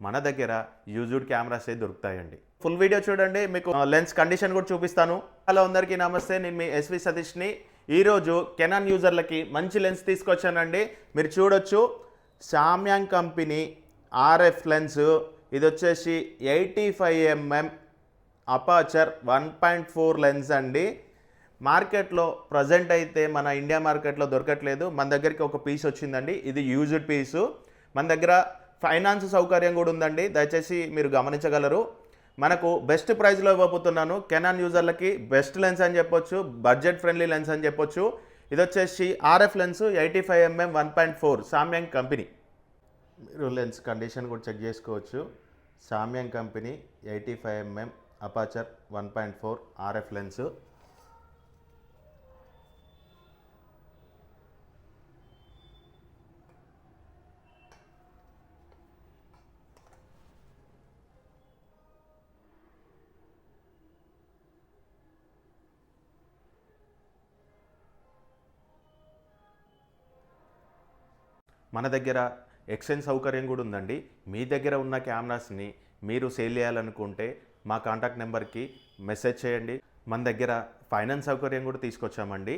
మన దగ్గర యూజ్డ్ కెమెరాసే దొరుకుతాయండి. ఫుల్ వీడియో చూడండి, మీకు లెన్స్ కండిషన్ కూడా చూపిస్తాను. హలో అందరికీ నమస్తే, నేను మీ ఎస్వి సతీష్ని. ఈరోజు కెనాన్ యూజర్లకి మంచి లెన్స్ తీసుకొచ్చానండి. మీరు చూడొచ్చు, సామ్యాంగ్ కంపెనీ ఆర్ఎఫ్ లెన్స్. ఇది వచ్చేసి 85mm అపాచర్ 1.4 లెన్స్ అండి. మార్కెట్లో ప్రజెంట్ అయితే మన ఇండియా మార్కెట్లో దొరకట్లేదు. మన దగ్గరికి ఒక పీస్ వచ్చిందండి, ఇది యూజ్డ్ పీసు. మన దగ్గర ఫైనాన్స్ సౌకర్యం కూడా ఉందండి, దయచేసి మీరు గమనించగలరు. మనకు బెస్ట్ ప్రైస్లో ఇవ్వబోతున్నాను. కెనాన్ యూజర్లకి బెస్ట్ లెన్స్ అని చెప్పొచ్చు, బడ్జెట్ ఫ్రెండ్లీ లెన్స్ అని చెప్పొచ్చు. ఇది వచ్చేసి RF lens 85mm 1.4 Samyang company. మీరు లెన్స్ కండిషన్ కూడా చెక్ చేసుకోవచ్చు. Samyang company 85mm aperture 1.4 RF lens. మన దగ్గర ఎక్స్చేంజ్ సౌకర్యం కూడా ఉందండి. మీ దగ్గర ఉన్న కెమెరాస్ని మీరు సేల్ చేయాలనుకుంటే మా కాంటాక్ట్ నెంబర్కి మెసేజ్ చేయండి. మన దగ్గర ఫైనాన్స్ సౌకర్యం కూడా తీసుకొచ్చామండి.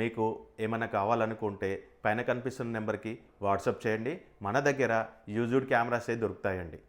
మీకు ఏమైనా కావాలనుకుంటే పైన కనిపిస్తున్న నెంబర్కి వాట్సాప్ చేయండి. మన దగ్గర యూజ్డ్ కెమెరాసే దొరుకుతాయండి.